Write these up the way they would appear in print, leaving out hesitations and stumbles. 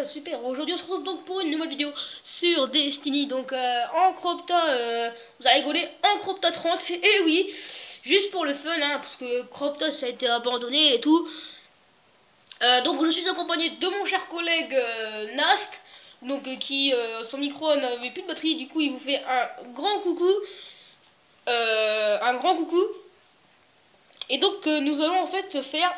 super. Aujourd'hui on se retrouve donc pour une nouvelle vidéo sur Destiny. Donc en Cropta, vous allez rigoler, en Cropta 30. Et oui, juste pour le fun, hein, parce que Cropta ça a été abandonné et tout. Donc je suis accompagné de mon cher collègue Nast. Donc qui son micro n'avait plus de batterie, du coup il vous fait un grand coucou. Un grand coucou. Et donc nous allons en fait faire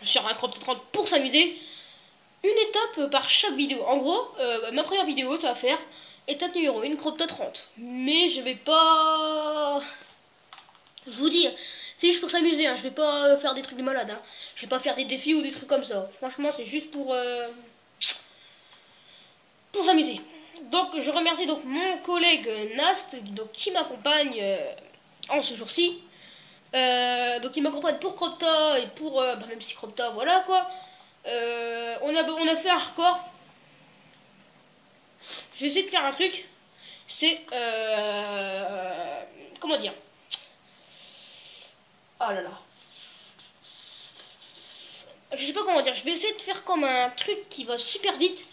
sur un Cropta 30 pour s'amuser. Une étape par chaque vidéo. En gros, ma première vidéo, ça va faire étape numéro 1, Cropta 30. Mais je vais pas... Je vous dis, c'est juste pour s'amuser, hein. Je vais pas faire des trucs de malade. Hein. Je vais pas faire des défis ou des trucs comme ça. Franchement, c'est juste pour s'amuser. Donc, je remercie donc mon collègue Nast, donc, qui m'accompagne en ce jour-ci. Donc, il m'accompagne pour Cropta et pour... même si Cropta, voilà quoi. On a fait un record. Je vais essayer de faire un truc. C'est comment dire? Oh là là. Je sais pas comment dire. Je vais essayer de faire comme un truc qui va super vite.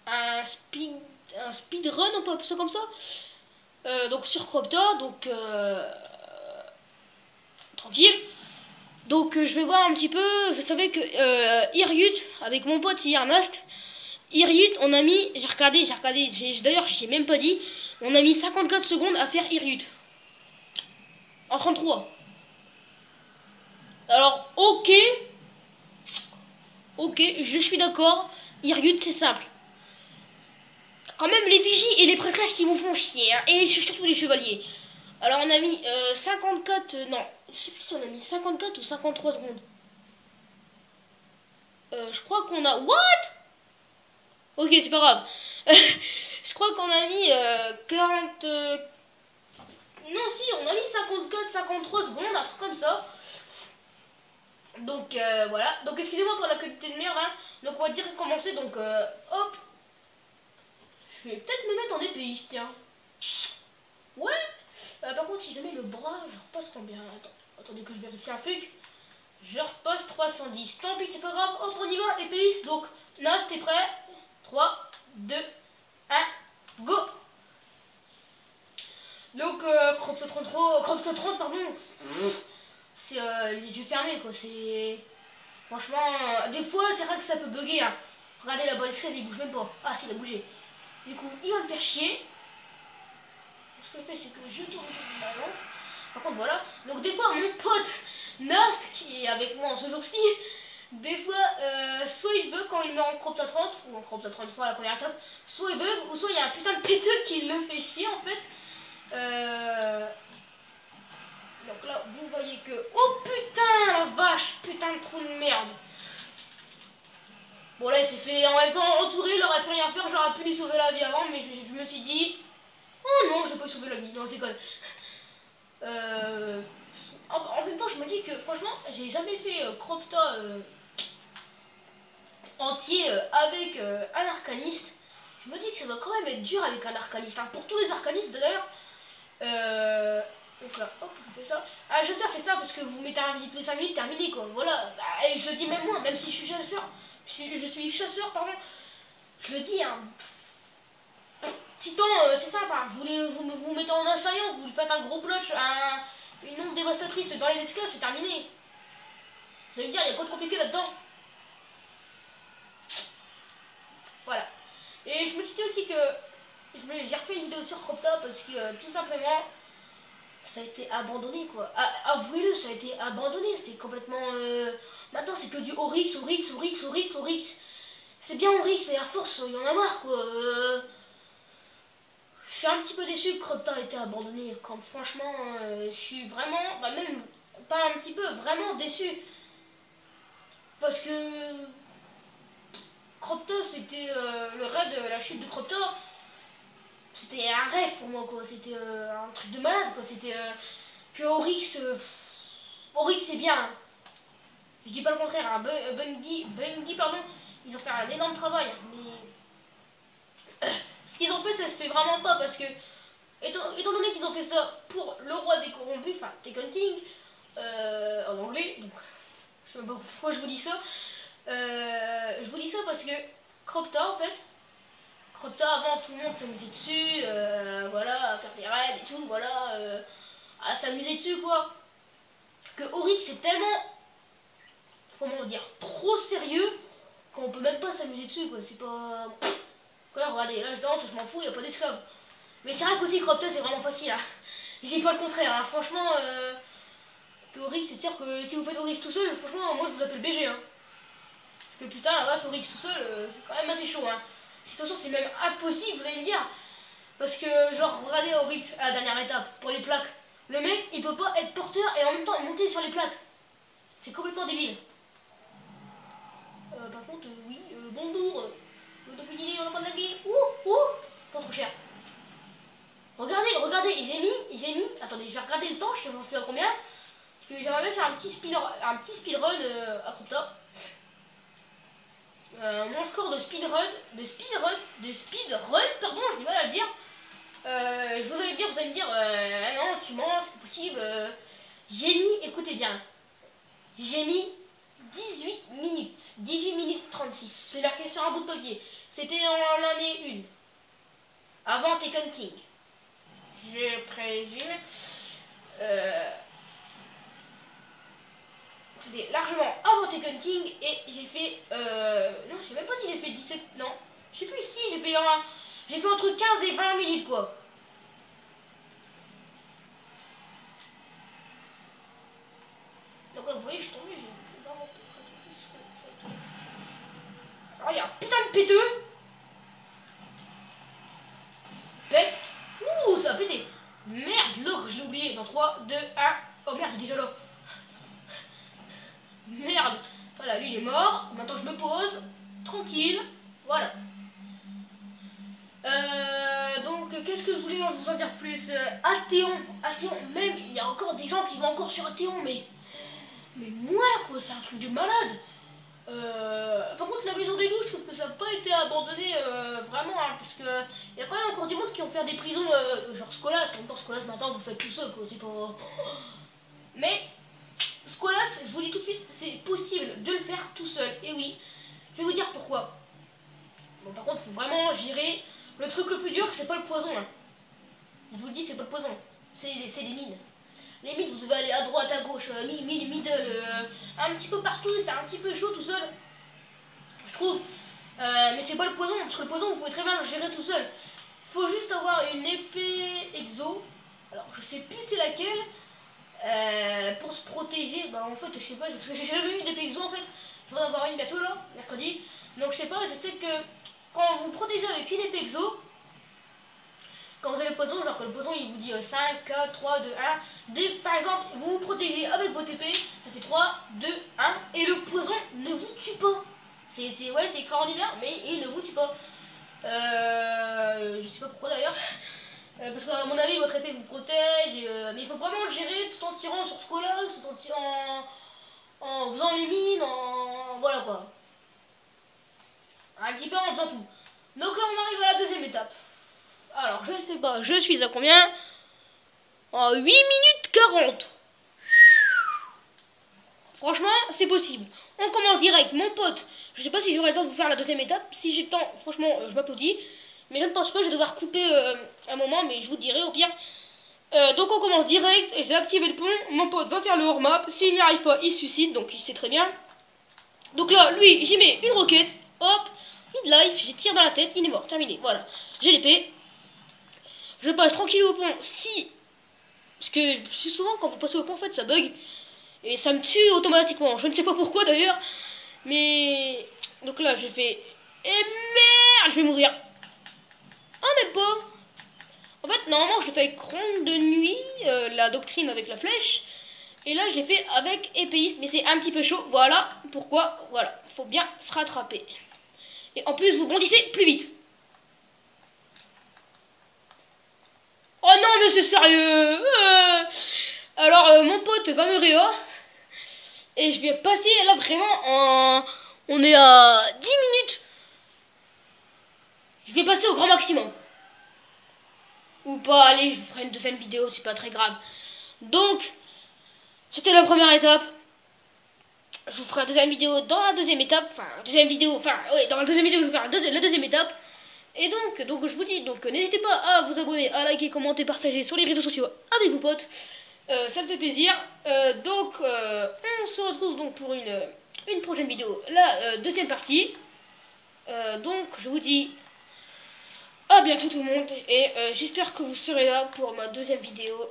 Un speedrun, on peut appeler ça comme ça. Donc sur Cropta, donc tranquille. Donc je vais voir un petit peu. Je savais que Iryut, avec mon pote Nast, Iryut, on a mis, j'ai regardé, d'ailleurs je t'ai même pas dit, on a mis 54 secondes à faire Iryut. En 33. Alors, ok, je suis d'accord, Iryut c'est simple. Quand même les vigies et les prêtresses qui vous font chier, hein, et surtout les chevaliers. Alors on a mis 54, non, je sais plus si on a mis 54 ou 53 secondes. Je crois qu'on a, what? Ok, c'est pas grave. Je crois qu'on a mis 40... non, si, on a mis 54, 53 secondes, un truc comme ça. Donc, voilà. Donc, excusez-moi pour la qualité de merde. Hein. Donc, on va direct commencer. Donc, hop. Je vais peut-être me mettre en DPI, tiens. Ouais. Par contre, si je mets le bras, je repasse combien? Attendez que je vérifie un truc. Je repasse 310. Tant pis, c'est pas grave. Hop, on y va. EPI. Donc, Nas, t'es prêt? 3, 2, 1, go! Donc, Cropta 33, Cropta 30, pardon. C'est les yeux fermés, quoi. C'est. Franchement, des fois, c'est vrai que ça peut bugger. Hein. Regardez la bonne scène, il bouge même pas. Ah, si, il a bougé. Du coup, il va me faire chier. Ce que je fais, c'est que je tourne le ballon. Par contre, voilà. Donc, des fois, mon pote Nast, qui est avec moi en ce jour-ci, des fois, soit il bug quand il met en Cropta 30, ou en Cropta 33 à la première étape, soit il bug, ou soit il y a un putain de péteux qui le fait chier, en fait. Donc là, vous voyez que... Oh putain, la vache, putain de trou de merde. Bon là, il s'est fait en même temps entouré, il aurait pu rien faire, j'aurais pu lui sauver la vie avant, mais je me suis dit... Oh non, je vais pas lui sauver la vie, non, je déconne. En même temps, je me dis que, franchement, j'ai jamais fait Cropta entier avec un arcaniste. Je me dis que ça doit quand même être dur avec un arcaniste. Hein. Pour tous les arcanistes, d'ailleurs... Donc là, hop, on fait ça. Ah, je veux dire, c'est ça, parce que vous mettez un visite de 5 minutes, terminé, quoi. Voilà. Bah, et je le dis même moi, même si je suis chasseur. Je suis chasseur, pardon. Je le dis, hein. Titan, c'est simple, hein. Vous mettez en assaillant, vous lui faites un gros clutch, une onde dévastatrice dans les esclaves, c'est terminé. Je veux dire, il y a quoi de compliqué là-dedans? Voilà. Et je me suis dit aussi que j'ai refait une vidéo sur Cropta parce que tout simplement ça a été abandonné quoi. Avouez-le, ça a été abandonné, c'est complètement... Maintenant c'est que du Oryx. C'est bien Oryx, mais à force, il y en a marre quoi. Je suis un petit peu déçu que Cropta a été abandonné. Quand franchement, je suis vraiment, bah même pas un petit peu, vraiment déçu. Parce que Cropta, c'était le raid, la chute de Cropta. C'était un rêve pour moi quoi, c'était un truc de malade quoi, c'était que Oryx, Oryx c'est bien, hein. Je dis pas le contraire, hein. Bungie pardon, ils ont fait un énorme travail, mais ce qu'ils ont fait ça se fait vraiment pas parce que étant donné qu'ils ont fait ça pour le roi des corrompus, enfin Taken King, en anglais, donc je sais pas pourquoi je vous dis ça, je vous dis parce que Cropta, en fait, Cropta, avant, tout le monde s'amusait dessus, voilà, à faire des raids et tout, voilà, à s'amuser dessus, quoi. Que Oryx, c'est tellement, comment dire, trop sérieux qu'on peut même pas s'amuser dessus, quoi. C'est pas... Quoi, regardez, là, je danse, je m'en fous, y a pas d'esclave. Mais c'est vrai qu'aussi, Cropta, c'est vraiment facile, hein. Je dis pas le contraire, hein. Franchement, que Oryx, c'est sûr que si vous faites Oryx tout seul, franchement, moi, je vous appelle BG, hein. Parce que putain, la vache, Oryx tout seul, c'est quand même assez chaud, hein. De toute façon, c'est même impossible, vous allez me dire. Parce que, genre, regardez Oryx à la dernière étape, pour les plaques. Le mec, il peut pas être porteur et en même temps monter sur les plaques. C'est complètement débile. Par contre, oui, bonjour. Depuis dîner, on est en train de la vie. Pas trop cher. Regardez, regardez, j'ai mis. Attendez, je vais regarder le temps, je sais j'en suis à combien. Parce que j'aimerais bien faire un petit speedrun à Cropta. Mon score de speedrun, pardon, j'ai du mal à le dire. Je voudrais dire, vous allez me dire, ah non, tu mens, c'est possible. J'ai mis, écoutez bien, j'ai mis 18 minutes 36. C'est marqué sur un bout de papier. C'était en l'année 1, avant Taken King. Je présume. C'était largement avant Taken King et j'ai fait. Non, je sais même pas si j'ai fait 17. Non, je sais plus si j'ai fait j'ai fait entre 15 et 20 minutes quoi. Donc là, vous voyez, je suis tombé. Alors, il y a un putain de péteux. Pète. Ouh, ça a pété. Merde, l'eau, je l'ai oublié. Dans 3, 2, 1. Oh merde, il est déjà là. Merde. Voilà, lui il est mort. Maintenant je me pose. Tranquille. Voilà. Donc qu'est-ce que je voulais vous en dire plus? Athéon, même il y a encore des gens qui vont encore sur Athéon, mais moi quoi, c'est un truc de malade. Par contre la maison des loups, je trouve que ça n'a pas été abandonné vraiment, hein, parce que il y a quand même encore du monde qui ont fait des prisons genre Skolas. En même temps Skolas maintenant vous faites tout seul quoi, c'est pas... Mais Skolas, je vous dis tout de suite, c'est possible de le faire tout seul. Et oui, je vais vous dire pourquoi. Bon, par contre, il faut vraiment gérer. Le truc le plus dur, c'est pas le poison. Hein. Je vous le dis, c'est pas le poison. C'est les mines. Les mines, vous devez aller à droite, à gauche, middle, un petit peu partout. C'est un petit peu chaud tout seul. Je trouve. Mais c'est pas le poison. Parce que le poison, vous pouvez très bien le gérer tout seul. Il faut juste avoir une épée exo. Alors, je sais plus c'est laquelle. Pour se protéger, bah en fait je sais pas, parce que j'ai jamais eu d'épée exo en fait, je vais en avoir une bientôt là, mercredi, donc je sais pas, je sais que quand vous protégez avec une épée exo, quand vous avez le poison, genre que le poison il vous dit 5, 4, 3, 2, 1, dès par exemple vous vous protégez avec votre épée, ça fait 3, 2, 1, et le poison ne vous tue pas, ouais, c'est extraordinaire, mais il ne vous tue pas, je sais pas pourquoi d'ailleurs. Parce qu'à mon avis, votre épée vous protège, mais il faut vraiment le gérer tout en tirant sur Skolas, tout en tirant en faisant les mines, voilà quoi. Un petit peu en faisant tout. Donc là, on arrive à la deuxième étape. Alors, je sais pas, je suis à combien? En 8 minutes 40. Franchement, c'est possible. On commence direct, mon pote. Je sais pas si j'aurai le temps de vous faire la deuxième étape. Si j'ai le temps, franchement, je m'applaudis. Mais je ne pense pas, je vais devoir couper un moment, mais je vous dirai au pire. Donc on commence direct, j'ai activé le pont, mon pote va faire le warm-up, s'il n'y arrive pas, il se suicide, donc il sait très bien. Donc là, lui, j'y mets une roquette, hop, mid-life, j'ai tiré dans la tête, il est mort, terminé, voilà. J'ai l'épée. Je passe tranquille au pont, parce que plus souvent, quand vous passez au pont, en fait, ça bug. Et ça me tue automatiquement, je ne sais pas pourquoi d'ailleurs. Mais... Donc là, je fais... Et merde, je vais mourir. Ah, même pas. En fait, normalement, je l'ai fait avec ronde de nuit, la doctrine avec la flèche. Et là, je l'ai fait avec épéiste, mais c'est un petit peu chaud. Voilà pourquoi, voilà, faut bien se rattraper. Et en plus, vous bondissez plus vite. Oh non, mais c'est sérieux. Alors, mon pote va me réa. Et je vais passer là vraiment en... On est à 10 minutes. Je vais passer au grand maximum. Ou pas, allez, je vous ferai une deuxième vidéo, c'est pas très grave. Donc, c'était la première étape. je vous ferai une deuxième vidéo dans la deuxième étape. Enfin, deuxième vidéo, enfin, ouais, dans la deuxième vidéo, je vais faire la deuxième étape. Et donc je vous dis, donc n'hésitez pas à vous abonner, à liker, commenter, partager sur les réseaux sociaux avec vos potes. Ça me fait plaisir. On se retrouve donc pour une prochaine vidéo, la deuxième partie. Donc je vous dis à bientôt tout le monde et j'espère que vous serez là pour ma deuxième vidéo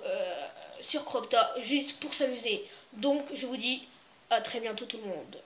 sur Cropta, juste pour s'amuser. Donc je vous dis à très bientôt tout le monde.